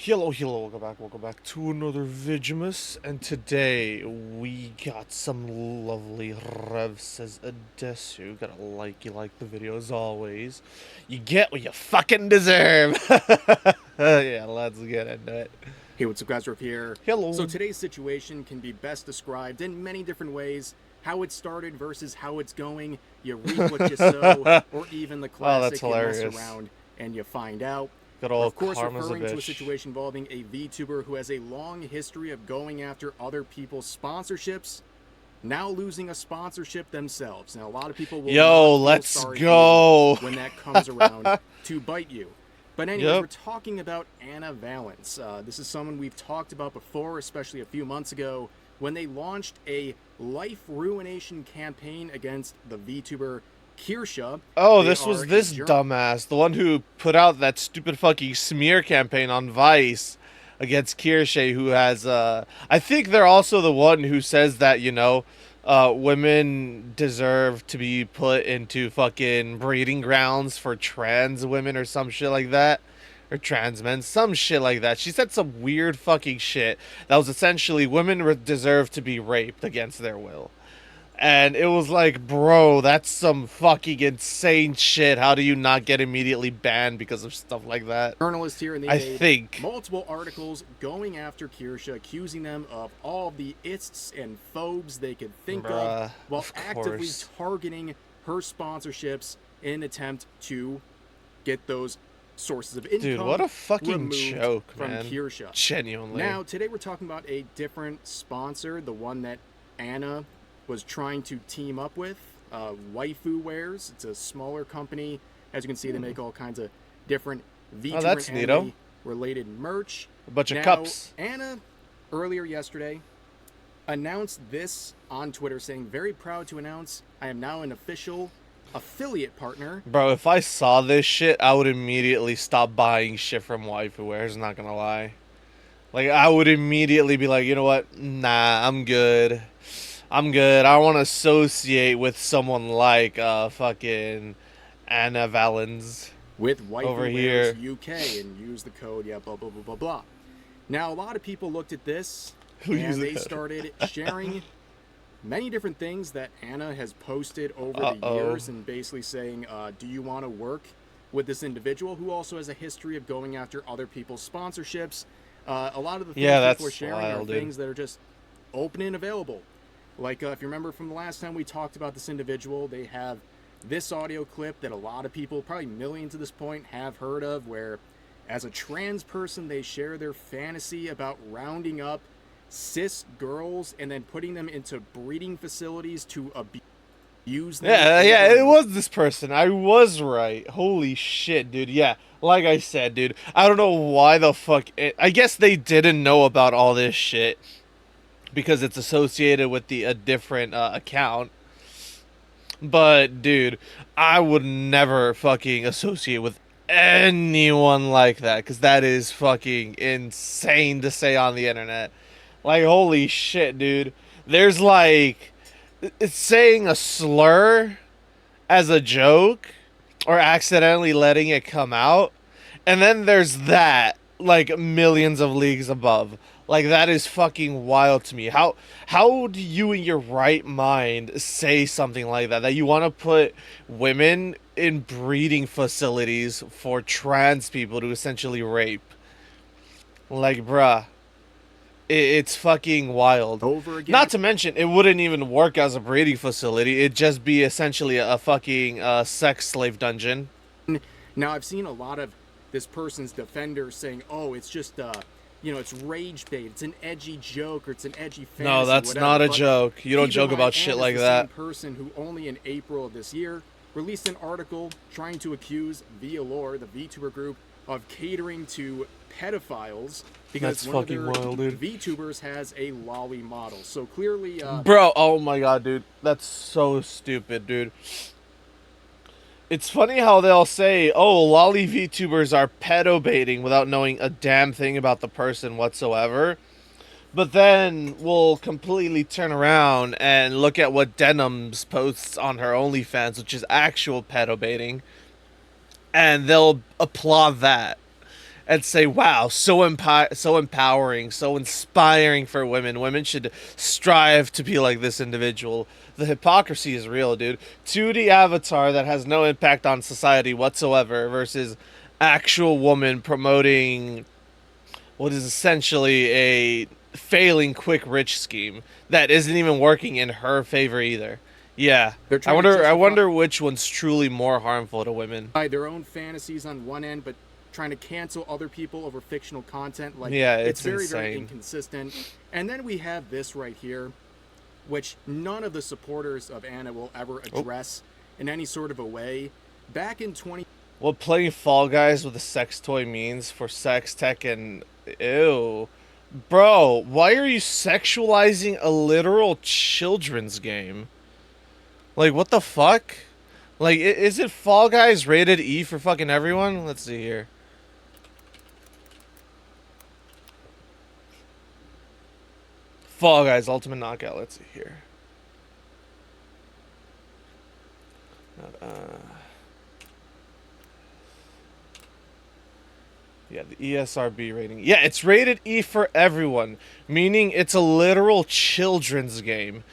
Hello, welcome back to another Vigimus, and today we got some lovely Rev says Adesu. Gotta you like the video as always. You get what you fucking deserve! Yeah, let's get into it. Hey, what's up guys, Rev here. Hello. So today's situation can be best described in many different ways. How it started versus how it's going. You reap what you sow, or even the classic, you mess around and you find out. Good old Of course, karma's referring a to a bitch. situation involving a VTuber who has a long history of going after other people's sponsorships, now losing a sponsorship themselves. Now, a lot of people will Yo, let's go when that comes around to bite you. But anyways, we're talking about Anna Valence. This is someone we've talked about before, especially a few months ago, when they launched a life ruination campaign against the VTuber Kirsha. Oh, this was this dumbass, the one who put out that stupid fucking smear campaign on Vice against Kirsha, who has, I think they're also the one who says that, you know, women deserve to be put into fucking breeding grounds for trans women or some shit like that. Or trans men, some shit like that. She said some weird fucking shit that was essentially women deserve to be raped against their will. And it was like, bro, that's some fucking insane shit. How do you not get immediately banned because of stuff like that? Journalist here, and they made multiple articles going after Kirsha, accusing them of all the ists and phobes they could think of, while actively targeting her sponsorships in an attempt to get those sources of income. Dude, what a fucking joke, from man. Kirsha. Genuinely. Now, today we're talking about a different sponsor, the one that Anna was trying to team up with, Waifu Wares. It's a smaller company. As you can see, they make all kinds of different VTuber and anime related merch. A bunch of cups. Anna, earlier yesterday, announced this on Twitter, saying, "Very proud to announce I am now an official affiliate partner." Bro, if I saw this shit, I would immediately stop buying shit from Waifu Wares, not gonna lie. Like, I would immediately be like, you know what? Nah, I'm good. I'm good. I want to associate with someone like fucking Anna Valens with Waifu over Wares here. UK and use the code, yeah, blah, blah, blah, blah, blah. Now, a lot of people looked at this and they started sharing many different things that Anna has posted over the years and basically saying, do you want to work with this individual who also has a history of going after other people's sponsorships? A lot of the things people are sharing are things that are just open and available. Like, if you remember from the last time we talked about this individual, they have this audio clip that a lot of people, probably millions at this point, have heard of, where as a trans person, they share their fantasy about rounding up cis girls and then putting them into breeding facilities to abuse them. Yeah, it was this person. I was right. Holy shit, dude. Yeah, like I said, dude. I don't know why the fuck... I guess they didn't know about all this shit because it's associated with a different account. But, dude, I would never fucking associate with anyone like that, because that is fucking insane to say on the internet. Like, holy shit, dude. There's, like, it's saying a slur as a joke, or accidentally letting it come out, and then there's that, like, millions of leagues above. Like, that is fucking wild to me. How do you in your right mind say something like that? That you want to put women in breeding facilities for trans people to essentially rape? Like, bruh. It's fucking wild. Over again. Not to mention, it wouldn't even work as a breeding facility. It'd just be essentially a fucking sex slave dungeon. Now, I've seen a lot of this person's defenders saying, oh, it's just... you know, it's rage bait. It's an edgy joke, or it's an edgy fantasy. No, that's not a joke. You don't joke about shit like that. Same person who only in April of this year released an article trying to accuse Vialore, the VTuber group, of catering to pedophiles because one of their VTubers has a lolly model. So clearly, bro, oh my god, dude, that's so stupid, dude. It's funny how they'll say, oh, lolly VTubers are pedo-baiting without knowing a damn thing about the person whatsoever. But then we'll completely turn around and look at what Denim's posts on her OnlyFans, which is actual pedo-baiting. And they'll applaud that. and say, "Wow, so empowering, so inspiring for women. Women should strive to be like this individual." The hypocrisy is real, dude. 2D avatar that has no impact on society whatsoever versus actual woman promoting what is essentially a failing quick rich scheme that isn't even working in her favor either. Yeah. They're I trying to wonder I justify wonder which one's truly more harmful to women. their own fantasies on one end, but trying to cancel other people over fictional content. Like, Yeah, it's it's very, very insane. inconsistent. And then we have this right here, which none of the supporters of Anna will ever address in any sort of a way. Back in 20. What playing Fall Guys with a sex toy means for sex tech and ew. Bro, why are you sexualizing a literal children's game? Like, what the fuck? Like, is it Fall Guys rated E for fucking everyone? Let's see here. Fall Guys Ultimate Knockout. Let's see here. Yeah, the ESRB rating. Yeah, it's rated E for everyone, meaning it's a literal children's game.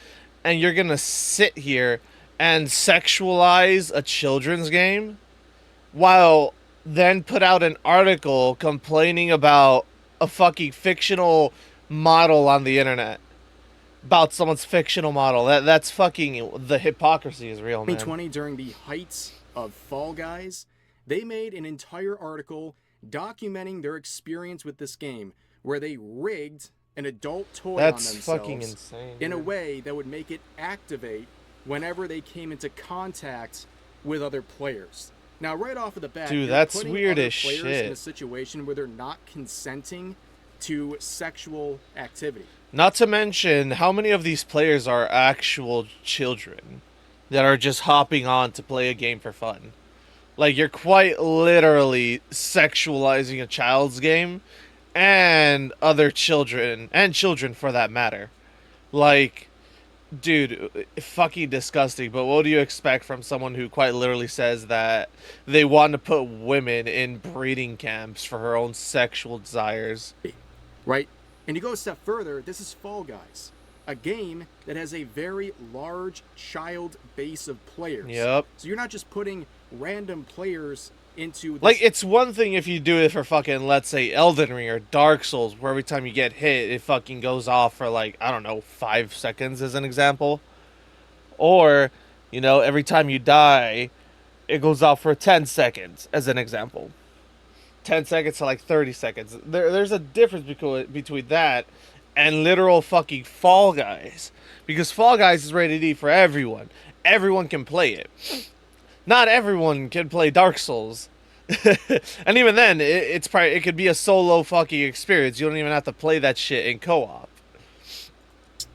And you're gonna sit here and sexualize a children's game while then put out an article complaining about a fucking fictional model on the internet. About someone's fictional model. That's fucking, the hypocrisy is real, man. 2020, during the heights of Fall Guys, they made an entire article documenting their experience with this game, where they rigged an adult toy on themselves fucking insane, in a way that would make it activate whenever they came into contact with other players. Now, right off of the bat, dude, you're that's putting weird other as players shit. in a situation where they're not consenting to sexual activity. Not to mention, how many of these players are actual children that are just hopping on to play a game for fun? Like, you're quite literally sexualizing a child's game and other children, and children for that matter. Like, dude, fucking disgusting. But what do you expect from someone who quite literally says that they want to put women in breeding camps for her own sexual desires? Right? And you go a step further, this is Fall Guys, a game that has a very large child base of players. Yep. So you're not just putting random players into this. Like, it's one thing if you do it for fucking, let's say, Elden Ring or Dark Souls, where every time you get hit, it fucking goes off for, like, I don't know, 5 seconds as an example. Or, you know, every time you die, it goes off for 10 seconds as an example. 10 seconds to like 30 seconds. There's a difference between that and literal fucking Fall Guys. Because Fall Guys is rated E for everyone. Everyone can play it. Not everyone can play Dark Souls. And even then, it could be a solo fucking experience. You don't even have to play that shit in co-op.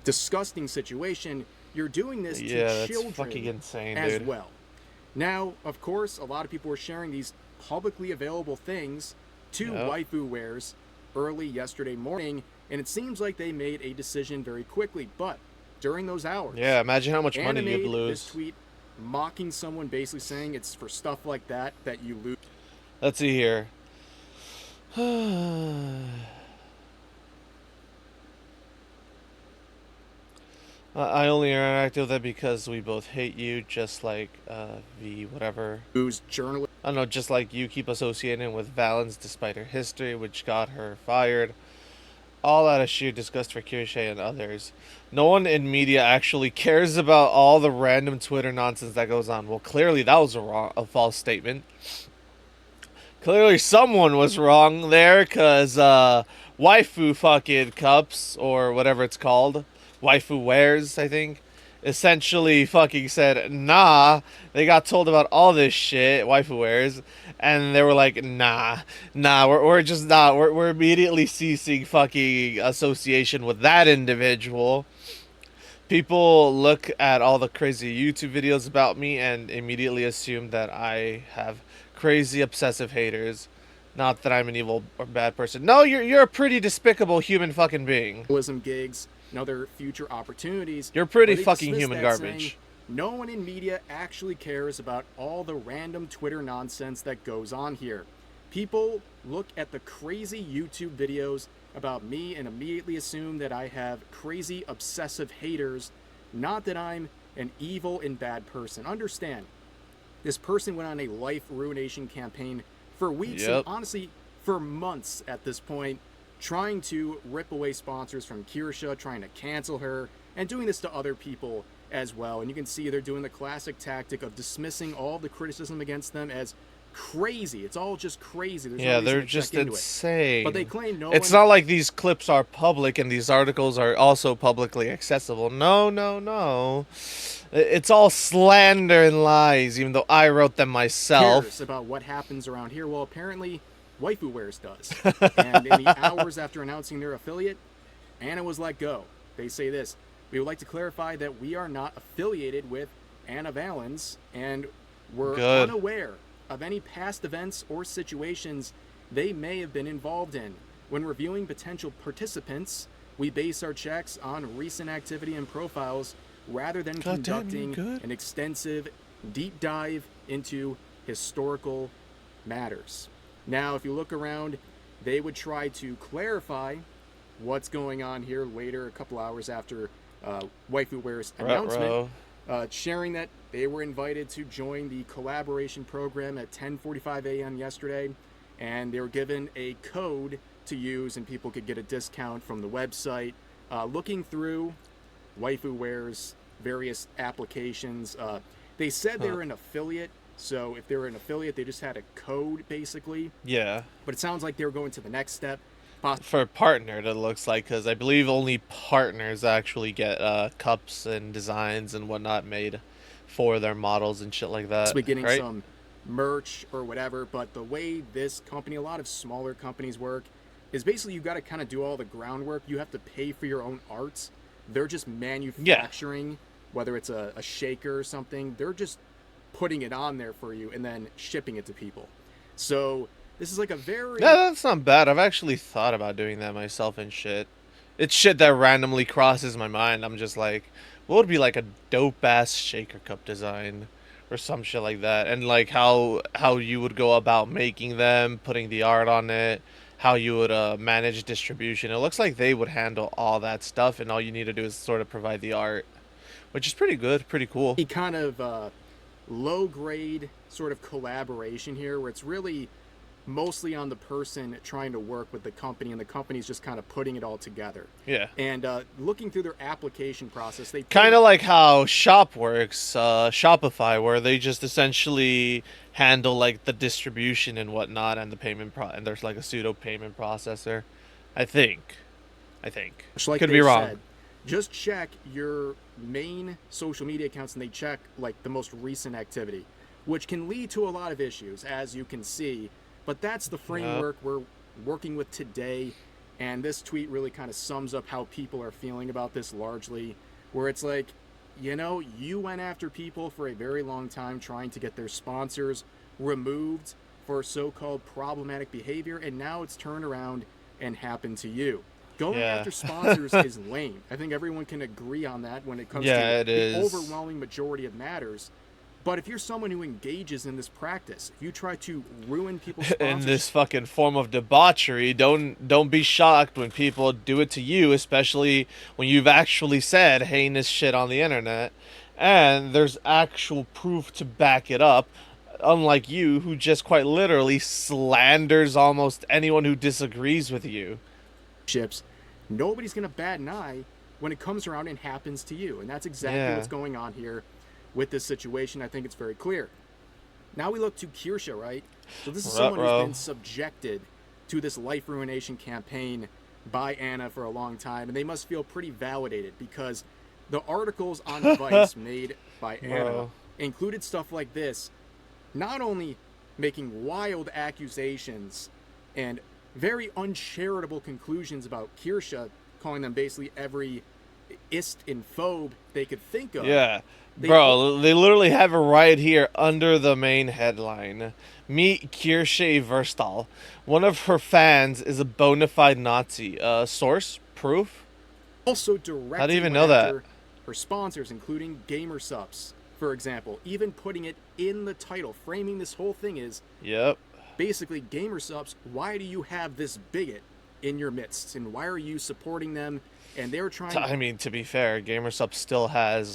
Disgusting situation. You're doing this to that's children fucking insane, as dude. well. Now, of course, a lot of people were sharing these publicly available things to waifu wares early yesterday morning, and it seems like they made a decision very quickly. But during those hours, yeah, imagine how much Anna money you'd made lose. this tweet mocking someone, basically saying it's for stuff like that you lose. Let's see here. I only interact with it because we both hate you, just like V whatever. Who's journalist? I don't know, just like you keep associating with Valens despite her history, which got her fired. All out of sheer disgust for Kirsche and others. No one in media actually cares about all the random Twitter nonsense that goes on. Well, clearly that was a false statement. Clearly someone was wrong there, because waifu fucking cups, or whatever it's called, waifu wares, I think, essentially fucking said, nah. They got told about all this shit, waifu wares, and they were like, nah, we're just not, we're immediately ceasing fucking association with that individual. People look at all the crazy YouTube videos about me and immediately assume that I have crazy obsessive haters. Not that I'm an evil or bad person. No, you're a pretty despicable human fucking being. Gigs and other future opportunities. You're pretty fucking human garbage. Saying, no one in media actually cares about all the random Twitter nonsense that goes on here. People look at the crazy YouTube videos about me and immediately assume that I have crazy obsessive haters, not that I'm an evil and bad person. Understand, this person went on a life ruination campaign for weeks and Yep. honestly for months at this point, trying to rip away sponsors from Kirsha, trying to cancel her, and doing this to other people as well. And you can see they're doing the classic tactic of dismissing all the criticism against them as crazy. It's all just crazy. There's no Yeah, reason they're to check just into it. But they insane. claim no It's one. not like these clips are public and these articles are also publicly accessible. No, no, no. It's all slander and lies, even though I wrote them Cares myself. about what happens around here. Well, apparently, Waifu Wares does. And in the hours after announcing their affiliate, Anna was let go. They say this: we would like to clarify that we are not affiliated with Anna Valens and we're Good. unaware of any past events or situations they may have been involved in. When reviewing potential participants, we base our checks on recent activity and profiles rather than God damn, conducting good. an extensive deep dive into historical matters. Now, if you look around, they would try to clarify what's going on here later, a couple hours after Waifu Ware's announcement, sharing that they were invited to join the collaboration program at 10:45 a.m. yesterday, and they were given a code to use, and people could get a discount from the website. Looking through Waifu Ware's various applications, they said they were an affiliate. So if they were an affiliate, they just had a code basically. Yeah. But it sounds like they were going to the next step. For a partner, that looks like, because I believe only partners actually get cups and designs and whatnot made for their models and shit like that, Possibly getting right? some merch or whatever. But the way this company, a lot of smaller companies work, is basically you got to kind of do all the groundwork. You have to pay for your own arts. They're just manufacturing, whether it's a shaker or something. They're just putting it on there for you and then shipping it to people. So this is like a very... Yeah, that's not bad. I've actually thought about doing that myself and shit. It's shit that randomly crosses my mind. I'm just like, what would be like a dope ass shaker cup design or some shit like that? And like how you would go about making them, putting the art on it, how you would manage distribution. It looks like they would handle all that stuff, and all you need to do is sort of provide the art, which is pretty good, pretty cool. kind of low grade sort of collaboration here where it's really mostly on the person trying to work with the company, and the company's just kind of putting it all together. Yeah. And looking through their application process, they Kind of like how Shop works, Shopify, where they just essentially handle like the distribution and whatnot, and the and there's like a pseudo payment processor. I think. I think. like Could they be wrong. said, just check your main social media accounts and they check like the most recent activity, which can lead to a lot of issues, as you can see. But that's the framework we're working with today. And this tweet really kind of sums up how people are feeling about this largely, where it's like, you know, you went after people for a very long time trying to get their sponsors removed for so-called problematic behavior, and now it's turned around and happened to you. Going after sponsors is lame. I think everyone can agree on that when it comes to the overwhelming majority of matters. But if you're someone who engages in this practice, if you try to ruin people's in this fucking form of debauchery, don't be shocked when people do it to you, especially when you've actually said heinous shit on the internet and there's actual proof to back it up, unlike you, who just quite literally slanders almost anyone who disagrees with you. Nobody's gonna bat an eye when it comes around and happens to you, and that's exactly what's going on here with this situation. I think it's very clear. Now we look to Kirsha, right? So this is someone who's been subjected to this life ruination campaign by Anna for a long time, and they must feel pretty validated because the articles on Vice made by Anna included stuff like this, not only making wild accusations and very uncharitable conclusions about Kirsha, calling them basically every ist and phobe they could think of. Yeah. Bro, they literally have it right here under the main headline. Meet Kirsche Verstal. One of her fans is a bona fide Nazi. Source? Proof? Also directly I didn't even know that. Her sponsors, including Gamer Subs, for example, even putting it in the title, framing this whole thing is... Yep. basically, gamer subs, why do you have this bigot in your midst, and why are you supporting them? And they were trying. I mean, to be fair, GamerSup still has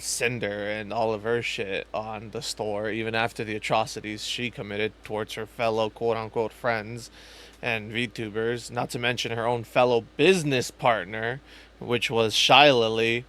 Cinder and all of her shit on the store, even after the atrocities she committed towards her fellow quote unquote friends and VTubers, not to mention her own fellow business partner, which was Shy Lily.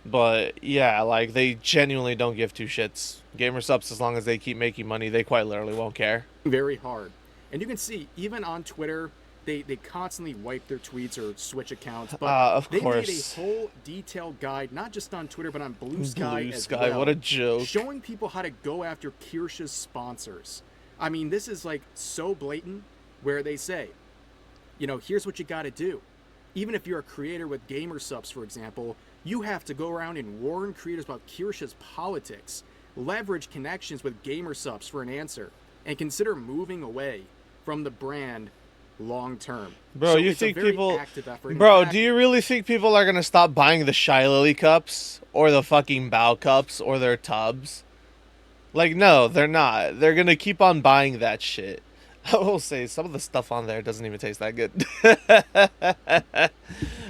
But yeah, like, they genuinely don't give two shits. GamerSups, as long as they keep making money, they quite literally won't care. Very hard. And you can see, even on Twitter, they constantly wipe their tweets or switch accounts. But Of they course. made a whole detailed guide, not just on Twitter, but on Blue Sky Blue as Sky, well. what a joke. Showing people how to go after Kirscha's sponsors. I mean, this is like so blatant, where they say, you know, here's what you got to do. Even if you're a creator with gamer subs, for example, you have to go around and warn creators about Kirscha's politics, leverage connections with gamer subs for an answer, and consider moving away from the brand long term. Bro, So you it's a think very people... active effort. In Bro, fact, do you really think people are gonna stop buying the Shy Lily cups? Or the fucking Bow cups? Or their tubs? Like, no, they're not. They're gonna keep on buying that shit. I will say, some of the stuff on there doesn't even taste that good.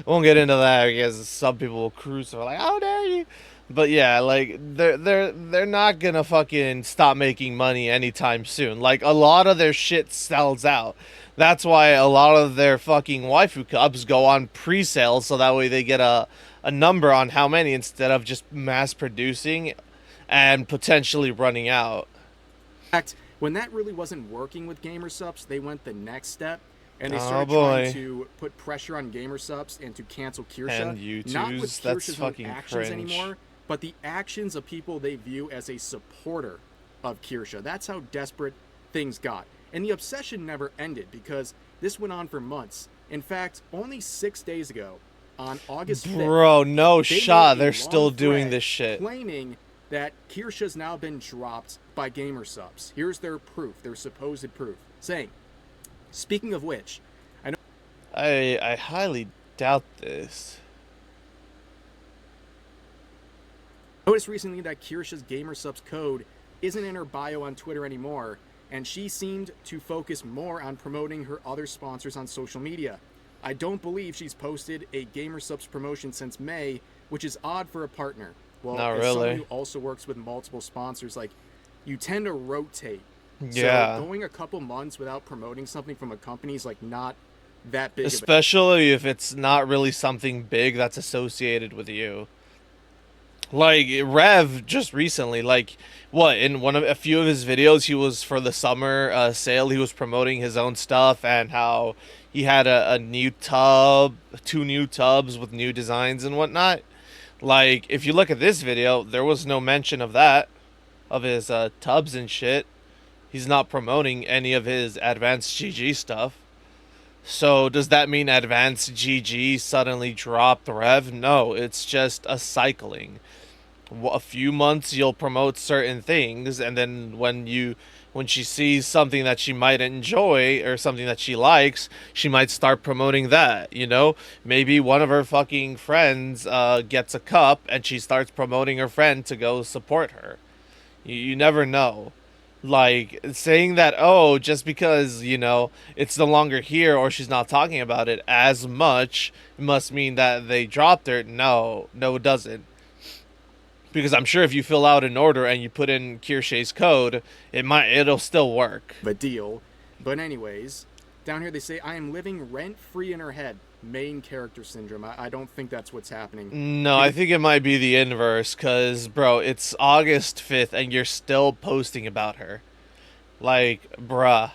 Won't get into that because some people will cruise or like, how dare you? But yeah, like, they're not gonna fucking stop making money anytime soon. Like, a lot of their shit sells out. That's why a lot of their fucking waifu cups go on pre-sale, so that way they get a number on how many instead of just mass producing and potentially running out. in fact, when that really wasn't working with gamer subs, they went the next step. And they Oh started boy. trying to put pressure on gamer subs and to cancel Kirscha. And YouTubes, Not with that's Kirscha's own fucking actions cringe. anymore, but the actions of people they view as a supporter of Kirscha. That's how desperate things got. And the obsession never ended because this went on for months. In fact, only 6 days ago, on August 5th, Bro, no they shot. made a They're long still doing thread this shit. claiming that Kirscha's now been dropped by gamer subs. Here's their proof, their supposed proof, saying, speaking of which, I highly doubt this. noticed recently that Kirscha's gamer subs code isn't in her bio on Twitter anymore, and she seemed to focus more on promoting her other sponsors on social media. I don't believe she's posted a gamer subs promotion since May, which is odd for a partner. Well, Not as someone really. who also works with multiple sponsors, like, you tend to rotate. Yeah. So going a couple months without promoting something from a company is like not that big of a... Especially if it's not really something big that's associated with you. Like, Rev just recently, like, what, in one of a few of his videos, he was for the summer sale, he was promoting his own stuff and how he had a new tub, 2 new tubs with new designs and whatnot. Like, if you look at this video, there was no mention of that, of his tubs and shit. He's not promoting any of his Advanced GG stuff. So does that mean Advanced GG suddenly dropped Rev? No, it's just a cycling. A few months you'll promote certain things, and then when she sees something that she might enjoy or something that she likes, she might start promoting that, you know? Maybe one of her fucking friends gets a cup and she starts promoting her friend to go support her. You never know. Like, saying that, oh, just because, you know, it's no longer here or she's not talking about it as much must mean that they dropped her. No, it doesn't. Because I'm sure if you fill out an order and you put in Kirscha's code, it'll still work. a deal. But anyways, down here they say, I am living rent-free in her head. Main character syndrome. I don't think that's what's happening. No, I think it might be the inverse, because, bro, it's August 5th and you're still posting about her. Like, bruh.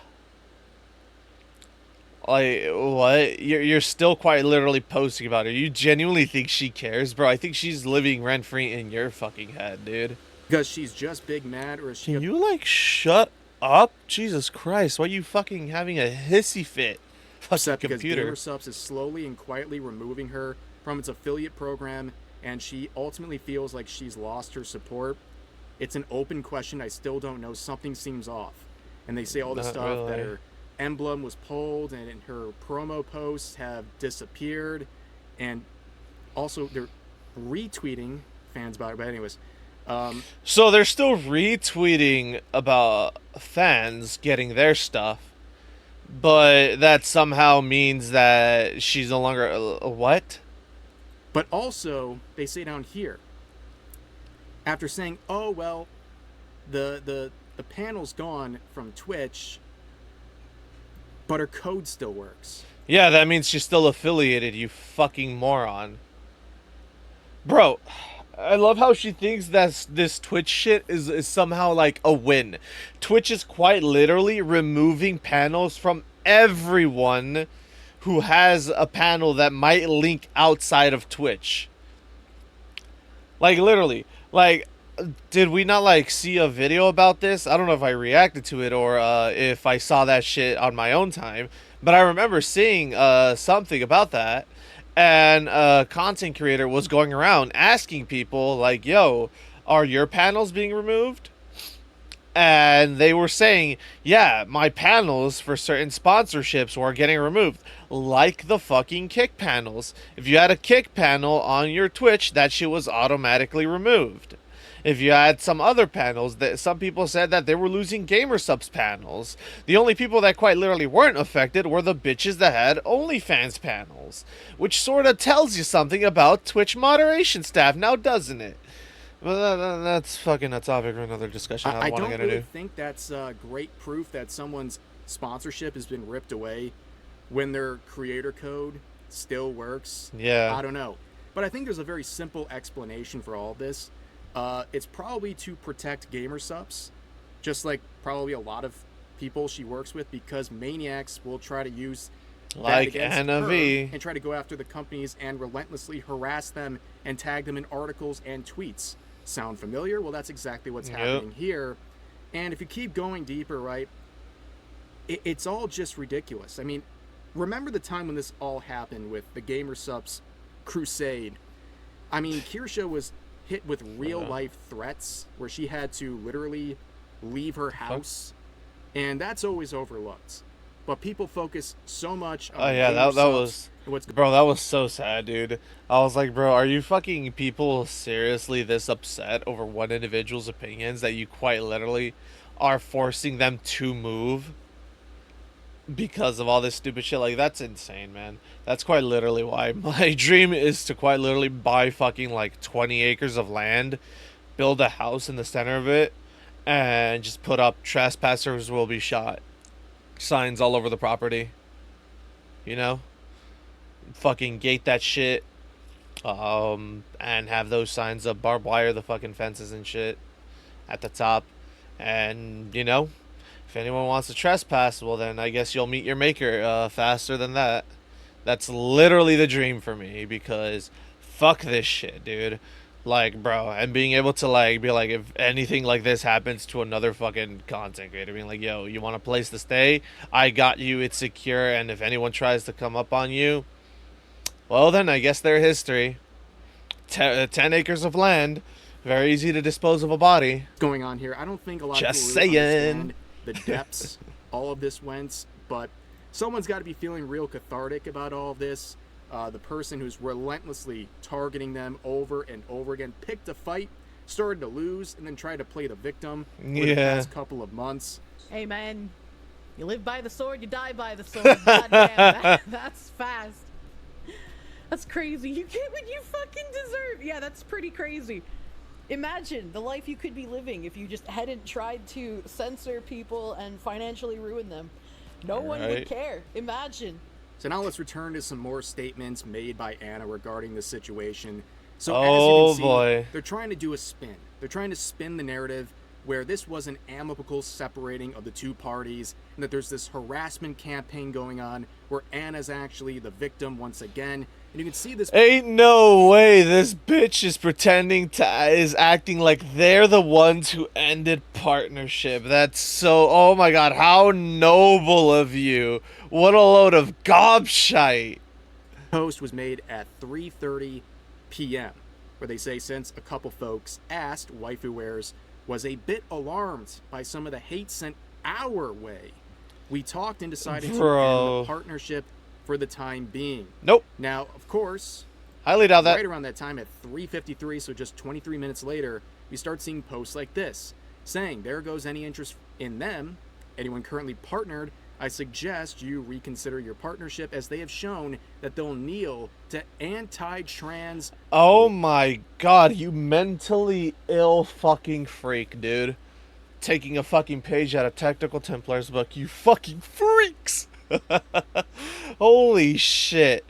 Like, what? You're still quite literally posting about her. You genuinely think she cares? Bro, I think she's living rent-free in your fucking head, dude. Because she's just big mad, or is she... Can you, like, shut up? Jesus Christ, why are you fucking having a hissy fit? upset Fucking because computer. GamerSubs is slowly and quietly removing her from its affiliate program, and she ultimately feels like she's lost her support. It's an open question. I still don't know. Something seems off. And they say all this Not stuff that really. her emblem was pulled and her promo posts have disappeared. And also they're retweeting fans about her. But anyways, So they're still retweeting about fans getting their stuff, but that somehow means that she's no longer what? But also, they say down here, after saying, "Oh well, the panel's gone from Twitch, but her code still works." Yeah, that means she's still affiliated, you fucking moron. Bro, I love how she thinks that this Twitch shit is somehow like a win. Twitch is quite literally removing panels from everyone who has a panel that might link outside of Twitch. Like literally. Like did we not like see a video about this? I don't know if I reacted to it or if I saw that shit on my own time, but I remember seeing something about that, and a content creator was going around asking people like, "Yo, are your panels being removed?" And they were saying, yeah, my panels for certain sponsorships were getting removed, like the fucking kick panels. If you had a kick panel on your Twitch, that shit was automatically removed. If you had some other panels, that some people said that they were losing gamer subs panels. The only people that quite literally weren't affected were the bitches that had OnlyFans panels, which sort of tells you something about Twitch moderation staff, now doesn't it? Well, that's fucking a topic for another discussion. I I don't want to don't get really into. think that's great proof that someone's sponsorship has been ripped away when their creator code still works. Yeah, I don't know. But I think there's a very simple explanation for all of this. It's probably to protect gamer subs, just like probably a lot of people she works with, because maniacs will try to use that like against Anna her V. and try to go after the companies and relentlessly harass them and tag them in articles and tweets. Sound familiar? Well, that's exactly what's Yep. happening here. And if you keep going deeper, right, it's all just ridiculous. I mean, remember the time when this all happened with the gamer subs crusade? I mean, Kirsha was hit with real life threats where she had to literally leave her house, and that's always overlooked. But people focus so much on Oh the yeah, gamer that subs was, and what's bro. That was so sad, dude. I was like, bro, are you fucking people seriously this upset over one individual's opinions that you quite literally are forcing them to move because of all this stupid shit? Like that's insane, man. That's quite literally why my dream is to quite literally buy fucking like 20 acres of land, build a house in the center of it, and just put up trespassers will be shot signs all over the property. You know, fucking gate that shit, and have those signs up, barbed wire the fucking fences and shit at the top, and you know, if anyone wants to trespass, well then I guess you'll meet your maker faster than that. That's literally the dream for me because fuck this shit, dude. Like, bro, and being able to like be like, if anything like this happens to another fucking content creator, being like, yo, you want a place to stay? I got you. It's secure. And if anyone tries to come up on you, well, then I guess they're history. 10 acres of land, very easy to dispose of a body. going on here. I don't think a lot of Just people really saying. understand the depths all of this went, but someone's got to be feeling real cathartic about all of this. The person who's relentlessly targeting them over and over again picked a fight, started to lose, and then tried to play the victim for the Yeah. past couple of months. Hey man, you live by the sword, you die by the sword. God damn, that's fast. That's crazy. You get what you fucking deserve. Yeah, that's pretty crazy. Imagine the life you could be living if you just hadn't tried to censor people and financially ruin them. No one would Right. care. Imagine. So now let's return to some more statements made by Anna regarding the situation. So Oh, as you can see, boy. they're trying to do a spin. They're trying to spin the narrative where this was an amicable separating of the two parties and that there's this harassment campaign going on where Anna's actually the victim once again. And you can see this. Ain't no way this bitch is pretending to is acting like they're the ones who ended partnership. That's so, oh my god, how noble of you. What a load of gobshite. Post was made at 3:30 p.m. where they say since a couple folks asked, Waifu Wears was a bit alarmed by some of the hate sent our way. We talked and decided to end the partnership for the time being. Nope. Now, of course, Highly doubt that. right around that time at 3:53, so just 23 minutes later, we start seeing posts like this saying, there goes any interest in them. Anyone currently partnered, I suggest you reconsider your partnership, as they have shown that they'll kneel to anti-trans. Oh my god, you mentally ill fucking freak, dude. Taking a fucking page out of Technical Templar's book, you fucking freaks! Holy shit.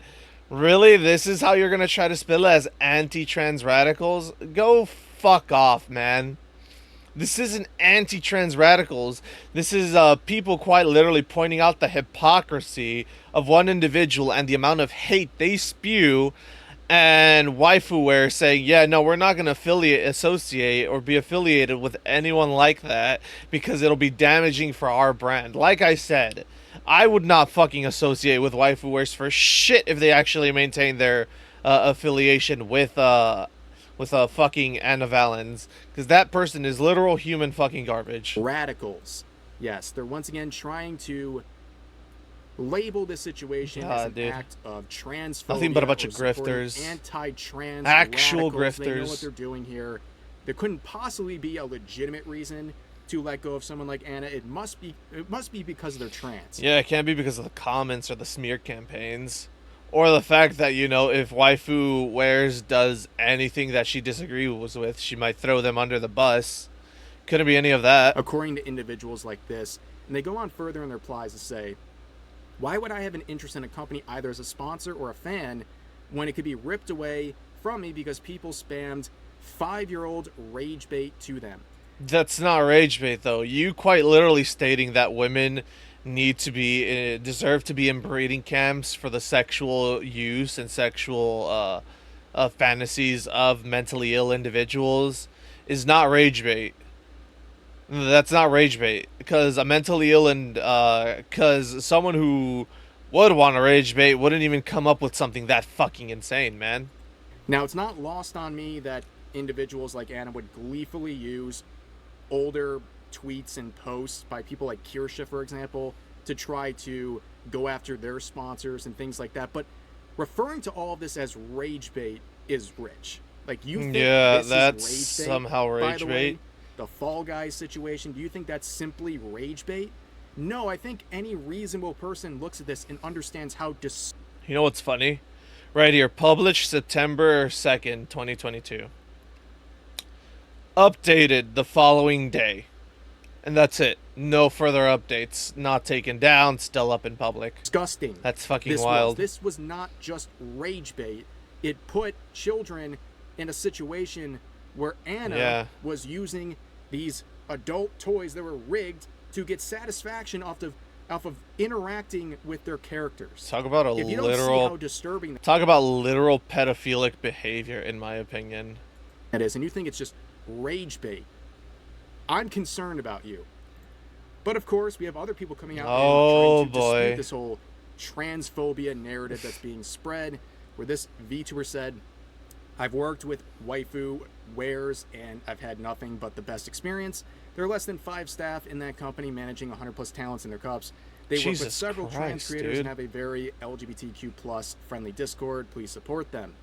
Really? This is how you're gonna try to spell it, as anti-trans radicals? Go fuck off, man. This isn't anti-trans radicals. This is people quite literally pointing out the hypocrisy of one individual and the amount of hate they spew, and waifuware saying, yeah, no, we're not going to associate or be affiliated with anyone like that because it'll be damaging for our brand. Like I said, I would not fucking associate with waifuwares for shit if they actually maintain their affiliation with fucking Anna Valens, because that person is literal human fucking garbage. Radicals. Yes, they're once again trying to label this situation as an act of transphobia. Nothing but a bunch of grifters. Anti-trans actual radicals. grifters. They know what they're doing here. There couldn't possibly be a legitimate reason to let go of someone like Anna. It must be because they're trans. Yeah, it can't be because of the comments or the smear campaigns. Or the fact that, you know, if Waifu Wears does anything that she disagrees with, she might throw them under the bus. Couldn't be any of that. According to individuals like this, and they go on further in their replies to say, why would I have an interest in a company either as a sponsor or a fan when it could be ripped away from me because people spammed 5-year-old rage bait to them? That's not rage bait, though. You quite literally stating that women need to be deserve to be in breeding camps for the sexual use and sexual fantasies of mentally ill individuals is not rage bait. That's not rage bait, because a mentally ill and because someone who would want to rage bait wouldn't even come up with something that fucking insane, man. Now, it's not lost on me that individuals like Anna would gleefully use older tweets and posts by people like Kirsha, for example, to try to go after their sponsors and things like that. But referring to all of this as rage bait is rich. Like, you think this that's is rage bait? somehow rage By the bait. way, the Fall Guys situation, do you think that's simply rage bait? No, I think any reasonable person looks at this and understands how You know what's funny? Right here, published September 2nd, 2022. Updated the following day. And that's it. No further updates. Not taken down. Still up in public. disgusting. That's fucking wild. This was not just rage bait. It put children in a situation where Anna was using these adult toys that were rigged to get satisfaction off of interacting with their characters. Talk about if you don't see how disturbing talk about literal pedophilic behavior, in my opinion. that is, and you think it's just rage bait, I'm concerned about you. But of course, we have other people coming out and trying to dispute this whole transphobia narrative that's being spread, where this VTuber said, I've worked with waifu wares and I've had nothing but the best experience. There are less than 5 staff in that company managing 100 plus talents in their cups. They work with several trans creators and have a very LGBTQ plus friendly Discord. Please support them.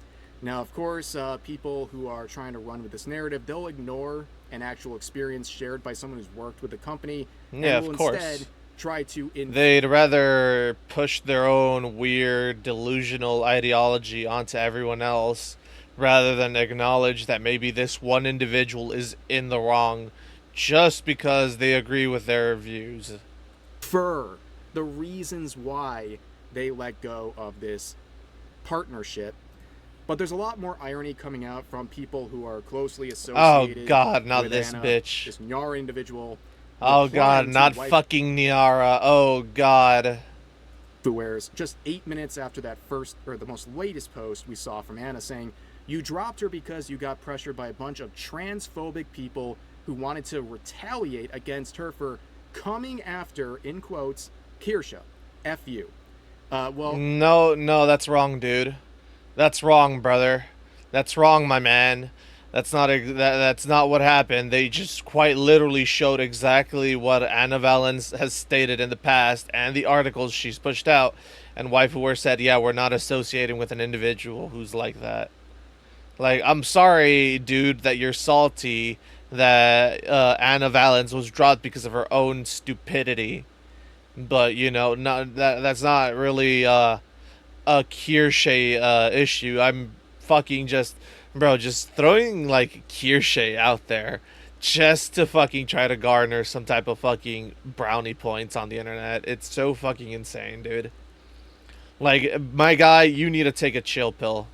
Now, of course, people who are trying to run with this narrative, they'll ignore an actual experience shared by someone who's worked with the company. Yeah, and will of course. instead try to They'd rather push their own weird, delusional ideology onto everyone else rather than acknowledge that maybe this one individual is in the wrong just because they agree with their views. infer the reasons why they let go of this partnership. But there's a lot more irony coming out from people who are closely associated. Oh god, not with this Anna, bitch. this Nyara individual. Oh god, not fucking Niara. Oh god. Whereas just 8 minutes after that first, or the most latest post we saw from Anna saying, you dropped her because you got pressured by a bunch of transphobic people who wanted to retaliate against her for coming after, in quotes, Kirsha. F you. Well... No, that's wrong, dude. That's wrong, brother. That's wrong, my man. That's not what happened. They just quite literally showed exactly what Anna Valens has stated in the past and the articles she's pushed out. And Waifuware said, yeah, we're not associating with an individual who's like that. Like, I'm sorry, dude, that you're salty that Anna Valens was dropped because of her own stupidity. But you know, not that's not really a Kirsche issue. I'm fucking just, bro, just throwing like Kirsche out there just to fucking try to garner some type of fucking brownie points on the internet. It's so fucking insane, dude. Like, my guy, you need to take a chill pill.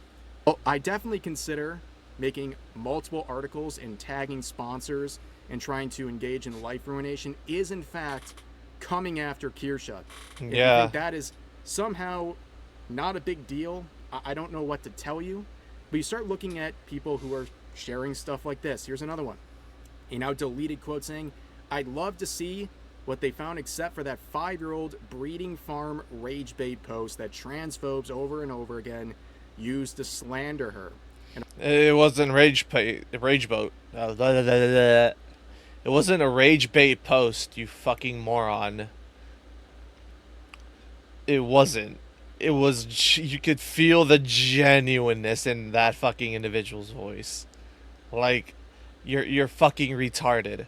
Well, I definitely consider making multiple articles and tagging sponsors and trying to engage in life ruination is in fact coming after Kirsche. If you Yeah. think that is somehow not a big deal, I don't know what to tell you. But you start looking at people who are sharing stuff like this. Here's another one. A now deleted quote saying, "I'd love to see what they found except for that 5-year-old breeding farm rage bait post that transphobes over and over again used to slander her." And It wasn't rage boat. It wasn't a rage bait post, you fucking moron. It wasn't. It was. You could feel the genuineness in that fucking individual's voice. Like, you're fucking retarded.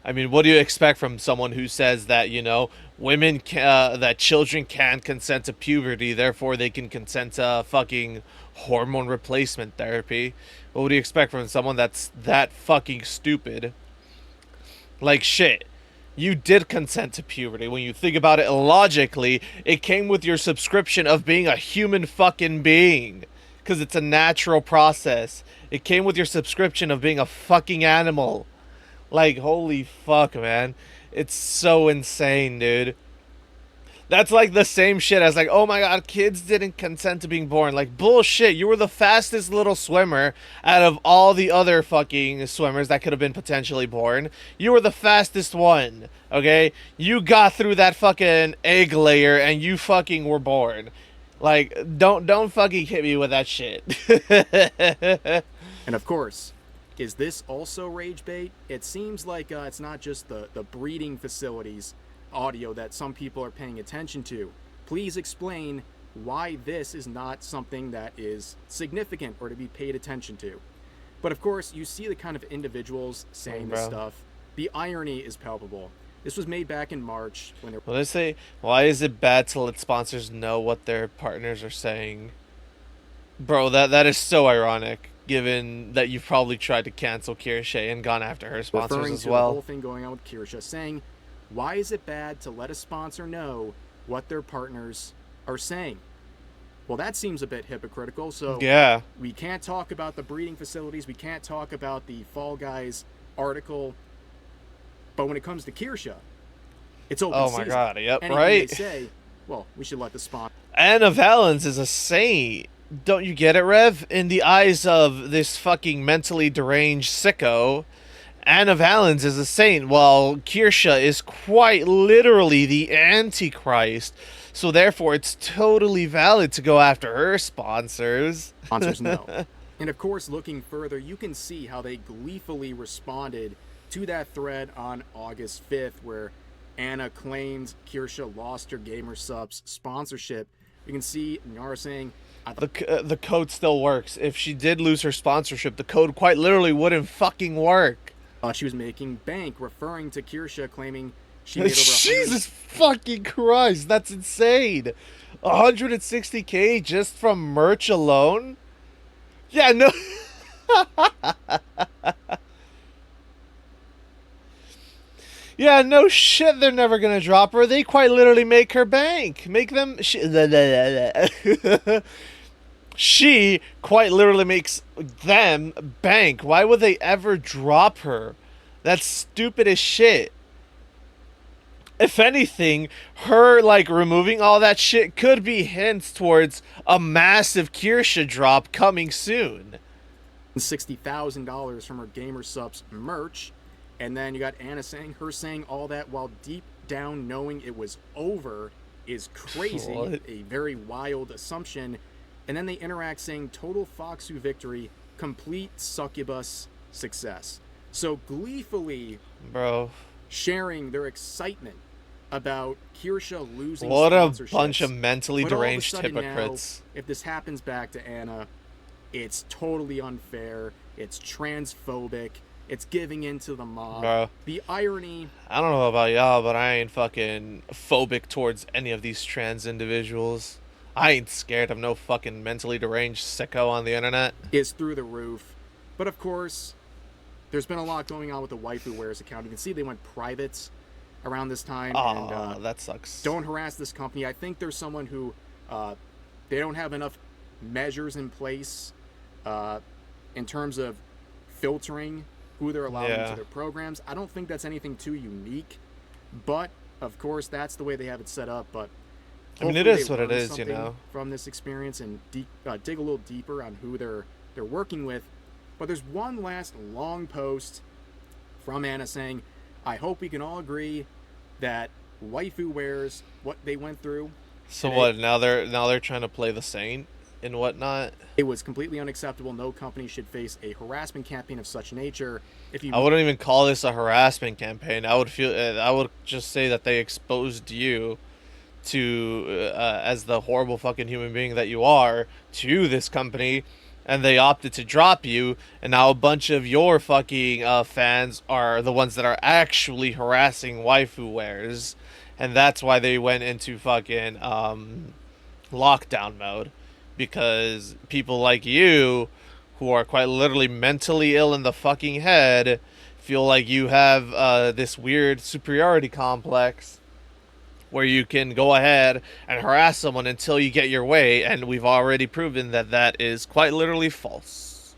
I mean, what do you expect from someone who says that, you know, that children can consent to puberty, therefore they can consent to fucking hormone replacement therapy? What would you expect from someone that's that fucking stupid? Like, shit. You did consent to puberty. When you think about it logically, it came with your subscription of being a human fucking being. Because it's a natural process. It came with your subscription of being a fucking animal. Like, holy fuck, man. It's so insane, dude. That's like the same shit as like, oh my god, kids didn't consent to being born. Like, bullshit. You were the fastest little swimmer out of all the other fucking swimmers that could have been potentially born. You were the fastest one, okay? You got through that fucking egg layer and you fucking were born. Like, don't fucking hit me with that shit. of course, is this also rage bait? It seems like it's not just the breeding facilities audio that some people are paying attention to. Please explain why this is not something that is significant or to be paid attention to. But of course, you see the kind of individuals saying this stuff. The irony is palpable. This was made back in March when Well, they say, why is it bad to let sponsors know what their partners are saying? Bro, that is so ironic, given that you've probably tried to cancel Kirsche and gone after her sponsors referring as to well. the whole thing going on with Kirsche, saying, why is it bad to let a sponsor know what their partners are saying? Well, that seems a bit hypocritical. So Yeah. we can't talk about the breeding facilities. We can't talk about the Fall Guys article. But when it comes to Kirsche, it's open Oh season. my god, yep, Anything right? they say, well, we should let the sponsor. Anna Valens is a saint. Don't you get it, Rev? In the eyes of this fucking mentally deranged sicko, Anna Valens is a saint, while Kirsche is quite literally the Antichrist. So therefore, it's totally valid to go after her sponsors. Sponsors know. And of course, looking further, you can see how they gleefully responded to that thread on August 5th, where Anna claimed Kirsche lost her Gamer Subs sponsorship. You can see Nara saying, The code still works. If she did lose her sponsorship, the code quite literally wouldn't fucking work. thought she was making bank, referring to Kirsche, claiming she made over Jesus fucking Christ, that's insane. 160K just from merch alone? Yeah, no. Yeah, no shit, they're never gonna drop her. They quite literally make her bank. Make them. She quite literally makes them bank. Why would they ever drop her? That's stupid as shit. If anything, her like removing all that shit could be hints towards a massive Kirsche drop coming soon. $60,000 from her Gamer Subs merch. And then you got Anna saying, her saying all that while deep down knowing it was over is crazy. What? A very wild assumption. And then they interact saying total Foxu victory, complete succubus success. So gleefully Bro, sharing their excitement about Kirsche losing what a sponsorships. bunch of mentally But all of a deranged sudden hypocrites. now, if this happens back to Anna, It's totally unfair. It's transphobic. It's giving in to the mob. Bro, The irony... I don't know about y'all, but I ain't fucking phobic towards any of these trans individuals. I ain't scared of no fucking mentally deranged sicko on the internet. is through the roof. But of course, there's been a lot going on with the Waifu Wares account. You can see they went private around this time. Oh, And that sucks. don't harass this company. I think there's someone who they don't have enough measures in place in terms of filtering who they're allowing into their programs. I don't think that's anything too unique, but of course that's the way they have it set up. But I mean, it is what it is, you know. From this experience and dig a little deeper on who they're working with. But there's one last long post from Anna saying, "I hope we can all agree that Waifu Wares, what they went through." So what? Now they're trying to play the saint and whatnot. It was completely unacceptable. No company should face a harassment campaign of such nature. I wouldn't even call this a harassment campaign. I would just say that they exposed you to as the horrible fucking human being that you are to this company, and they opted to drop you, and now a bunch of your fucking fans are the ones that are actually harassing Waifu Wares, and that's why they went into fucking lockdown mode, because people like you, who are quite literally mentally ill in the fucking head, feel like you have this weird superiority complex where you can go ahead and harass someone until you get your way, and we've already proven that that is quite literally false.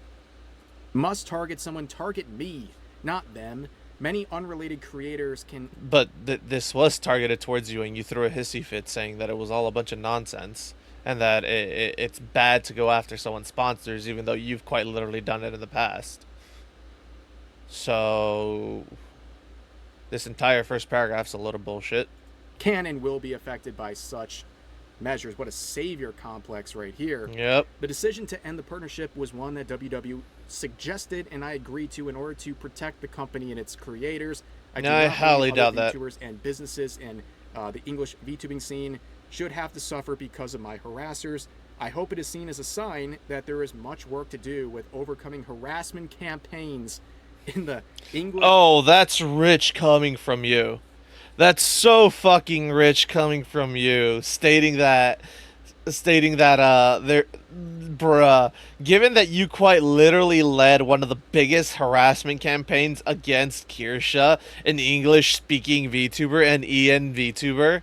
Must target someone, target me, not them. Many unrelated creators can... But this was targeted towards you, and you threw a hissy fit saying that it was all a bunch of nonsense, and that it's bad to go after someone's sponsors, even though you've quite literally done it in the past. So this entire first paragraph's a load of bullshit. Can and will be affected by such measures. What a savior complex right here. Yep. The decision to end the partnership was one that WW suggested, and I agreed to in order to protect the company and its creators. I highly doubt that. VTubers and businesses in the English VTubing scene should have to suffer because of my harassers. I hope it is seen as a sign that there is much work to do with overcoming harassment campaigns in the English... Oh, that's rich coming from you. That's so fucking rich coming from you, stating that there, bruh, given that you quite literally led one of the biggest harassment campaigns against Kirsha, an English-speaking VTuber and EN VTuber,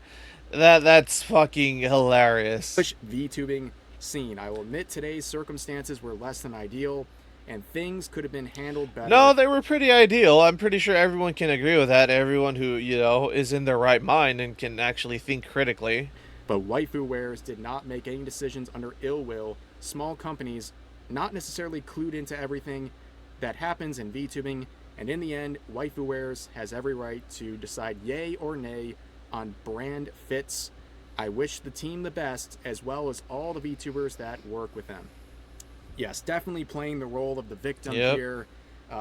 that's fucking hilarious. English VTubing scene. I will admit today's circumstances were less than ideal, and things could have been handled better. No, they were pretty ideal. I'm pretty sure everyone can agree with that. Everyone who, you know, is in their right mind and can actually think critically. But Waifu Wares did not make any decisions under ill will. Small companies, not necessarily clued into everything that happens in VTubing, and in the end, Waifu Wares has every right to decide yay or nay on brand fits. I wish the team the best, as well as all the VTubers that work with them. Yes, definitely playing the role of the victim here.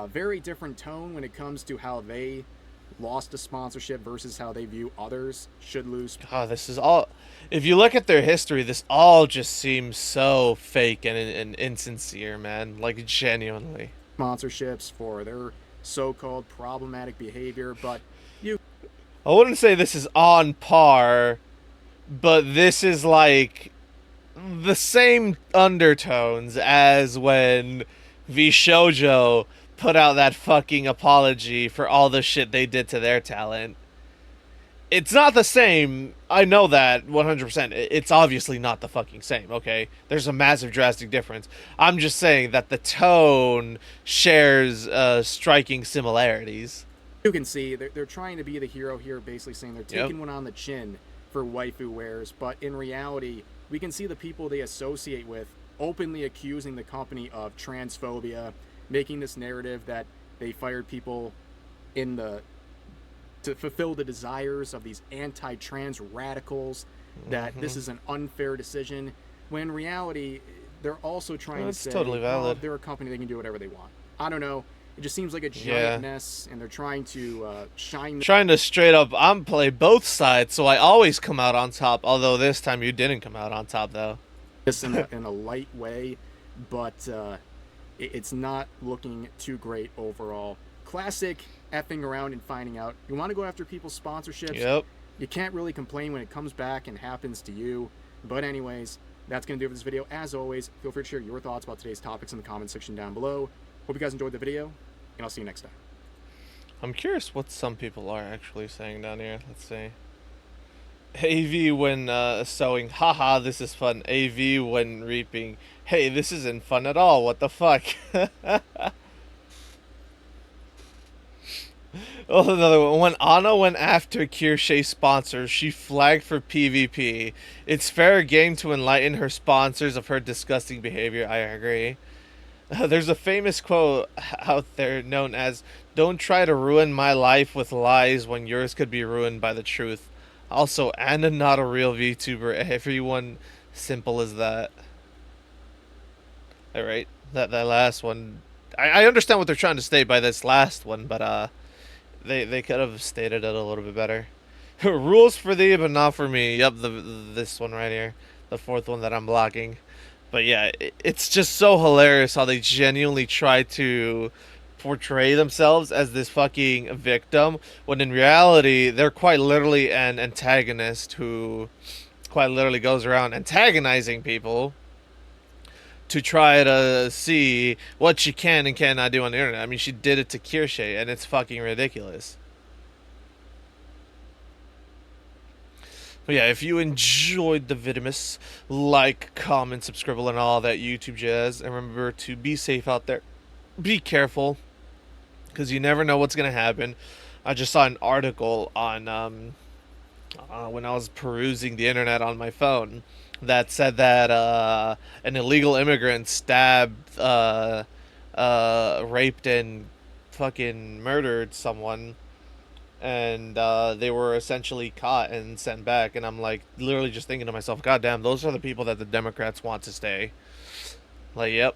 Very different tone when it comes to how they lost a sponsorship versus how they view others should lose. God, this is all... If you look at their history, this all just seems so fake and insincere, man. Like, genuinely. Sponsorships for their so-called problematic behavior, but you... I wouldn't say this is on par, but this is like the same undertones as when VShojo put out that fucking apology for all the shit they did to their talent. It's not the same. I know that 100%. It's obviously not the fucking same, okay? There's a massive drastic difference. I'm just saying that the tone shares striking similarities. You can see they're trying to be the hero here, basically saying they're taking one on the chin for Waifu Wares, but in reality, we can see the people they associate with openly accusing the company of transphobia, making this narrative that they fired people to fulfill the desires of these anti-trans radicals, that this is an unfair decision, when in reality, they're also trying to say, totally valid. They're a company, they can do whatever they want. I don't know. It just seems like a giant mess, and they're trying to trying to straight up, I'm play both sides, so I always come out on top. Although this time you didn't come out on top, though. This in a light way, but it's not looking too great overall. Classic effing around and finding out. You want to go after people's sponsorships. Yep. You can't really complain when it comes back and happens to you. But anyways, that's going to do it for this video. As always, feel free to share your thoughts about today's topics in the comment section down below. Hope you guys enjoyed the video, and I'll see you next time. I'm curious what some people are actually saying down here. Let's see. AV when sowing, haha, this is fun. AV when reaping, hey, this isn't fun at all, what the fuck. Oh, another one. When Anna went after Kirsche sponsors, she flagged for PvP. It's fair game to enlighten her sponsors of her disgusting behavior. I agree. There's a famous quote out there known as, "Don't try to ruin my life with lies when yours could be ruined by the truth." Also, Anna not a real VTuber. Everyone simple as that. Alright, that last one. I understand what they're trying to state by this last one, but they could have stated it a little bit better. Rules for thee, but not for me. Yep, this one right here. The fourth one that I'm blocking. But yeah, it's just so hilarious how they genuinely try to portray themselves as this fucking victim, when in reality, they're quite literally an antagonist who quite literally goes around antagonizing people to try to see what she can and cannot do on the internet. I mean, she did it to Kirsche, and it's fucking ridiculous. But yeah, if you enjoyed the Vidimus, like, comment, subscribe, and all that YouTube jazz. And remember to be safe out there. Be careful, because you never know what's going to happen. I just saw an article on, when I was perusing the internet on my phone, that said that an illegal immigrant stabbed, raped, and fucking murdered someone. And they were essentially caught and sent back. And I'm like, literally just thinking to myself, God damn, those are the people that the Democrats want to stay. Like, yep.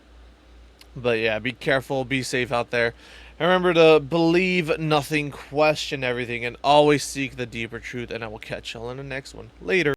But yeah, be careful, be safe out there. And remember to believe nothing, question everything, and always seek the deeper truth. And I will catch y'all in the next one. Later.